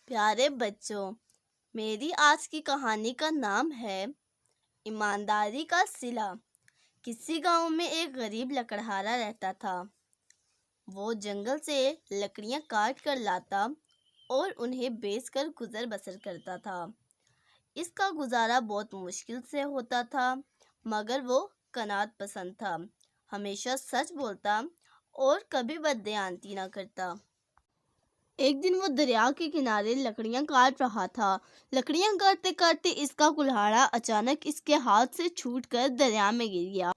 پیارے بچوں، میری آج کی کہانی کا نام ہے ایمانداری کا صلہ۔ کسی گاؤں میں ایک غریب لکڑہارا رہتا تھا۔ وہ جنگل سے لکڑیاں کاٹ کر لاتا اور انہیں بیچ کر گزر بسر کرتا تھا۔ اس کا گزارا بہت مشکل سے ہوتا تھا، مگر وہ قناعت پسند تھا، ہمیشہ سچ بولتا اور کبھی بددیانتی نہ کرتا۔ ایک دن وہ دریا کے کنارے لکڑیاں کاٹ رہا تھا۔ لکڑیاں کاٹتے کاٹتے اس کا کلہاڑا اچانک اس کے ہاتھ سے چھوٹ کر دریا میں گر گیا۔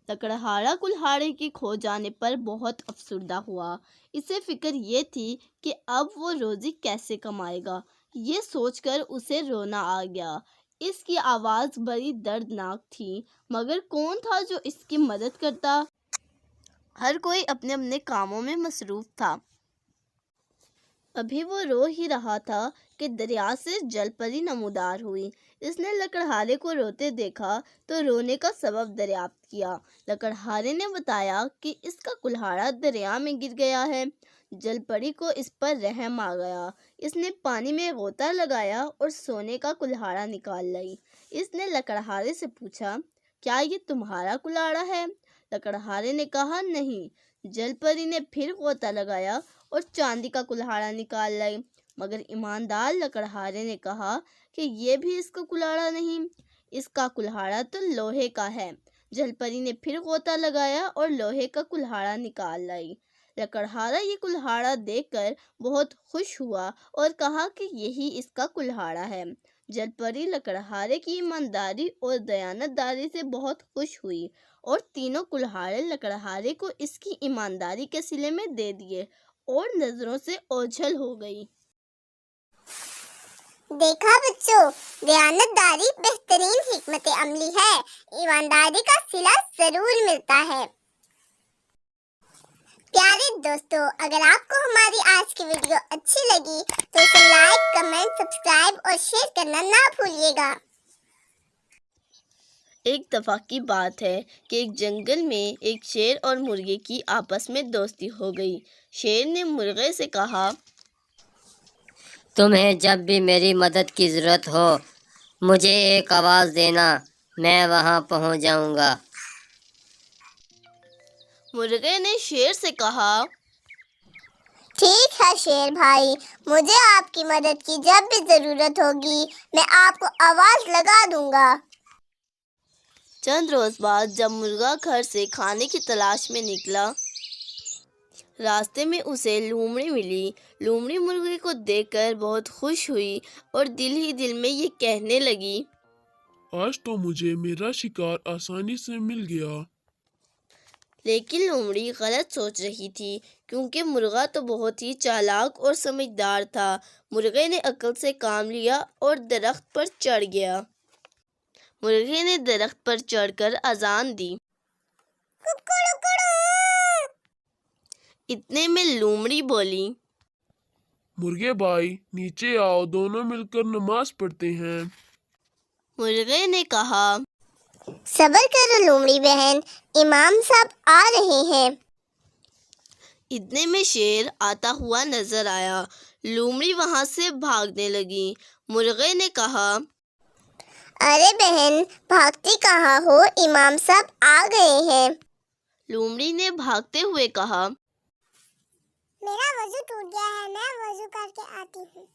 لکڑہارا کلہاڑے کے کھو جانے پر بہت افسردہ ہوا۔ اسے فکر یہ تھی کہ اب وہ روزی کیسے کمائے گا۔ یہ سوچ کر اسے رونا آ گیا۔ اس کی آواز بڑی دردناک تھی، مگر کون تھا جو اس کی مدد کرتا؟ ہر کوئی اپنے اپنے کاموں میں مصروف تھا۔ ابھی وہ رو ہی رہا تھا کہ دریا سے جل پری نمودار ہوئی۔ اس نے لکڑہارے کو روتے دیکھا تو رونے کا سبب دریافت کیا۔ لکڑہارے نے بتایا کہ اس کا کلہاڑا دریا میں گر گیا ہے۔ جل پری کو اس پر رحم آ گیا۔ اس نے پانی میں غوطہ لگایا اور سونے کا کلہاڑا نکال لائی۔ اس نے لکڑہارے سے پوچھا، کیا یہ تمہارا کلہاڑا ہے؟ لکڑہارے نے کہا، نہیں۔ جل پری نے پھر غوطہ لگایا اور چاندی کا کلہاڑا نکال لائی، مگر ایماندار لکڑہارے نے کہا کہ یہ بھی اس کا کلہاڑا نہیں، اس کا کلہاڑا تو لوہے کا ہے۔ جل پری نے پھر غوطہ لگایا اور لوہے کا کلہاڑا نکال لائی۔ لکڑہارا یہ کلہاڑا دیکھ کر بہت خوش ہوا اور کہا کہ یہی اس کا کلہاڑا ہے۔ جل پری لکڑہارے کی ایمانداری اور دیانت داری سے بہت خوش ہوئی اور تینوں کلہاڑے لکڑہارے کو اس کی ایمانداری کے صلے میں دے دیے اور نظروں سے اوجھل ہو گئی۔ دیکھا بچوں، دیانت داری بہترین حکمت عملی ہے۔ ایمانداری کا صلہ ضرور ملتا ہے۔ پیارے دوستو، اگر آپ کو ہماری آج کی ویڈیو اچھی لگی تو اسے لائک، کمنٹ، سبسکرائب اور شیئر کرنا نہ بھولیے گا۔ ایک دفعہ کی بات ہے کہ ایک جنگل میں ایک شیر اور مرغے کی آپس میں دوستی ہو گئی۔ شیر نے مرغے سے کہا، تمہیں جب بھی میری مدد کی ضرورت ہو مجھے ایک آواز دینا، میں وہاں پہنچ جاؤں گا۔ مرغے نے شیر سے کہا، ٹھیک ہے شیر بھائی، مجھے آپ کی مدد کی جب بھی ضرورت ہوگی میں آپ کو آواز لگا دوں گا۔ چند روز بعد جب مرغا گھر سے کھانے کی تلاش میں نکلا، راستے میں اسے لومڑی ملی۔ لومڑی مرغے کو دیکھ کر بہت خوش ہوئی اور دل ہی دل میں یہ کہنے لگی، آج تو مجھے میرا شکار آسانی سے مل گیا۔ لیکن لومڑی غلط سوچ رہی تھی، کیونکہ مرغا تو بہت ہی چالاک اور سمجھدار تھا۔ مرغے نے عقل سے کام لیا اور درخت پر چڑھ گیا۔ مرغے نے درخت پر چڑھ کر اذان دی۔ اتنے میں لومڑی بولی، مرغے بھائی نیچے آؤ، دونوں مل کر نماز پڑھتے ہیں۔ مرغے نے کہا، صبر کرو لومڑی بہن، امام صاحب آ رہے ہیں۔ اتنے میں شیر آتا ہوا نظر آیا۔ لومڑی وہاں سے بھاگنے لگی۔ مرغے نے کہا، ارے بہن، بھاگتی کہاں ہو، امام صاحب آ گئے ہیں۔ لومڑی نے بھاگتے ہوئے کہا، میرا وضو ٹوٹ گیا ہے، میں وضو کر کے آتی ہوں۔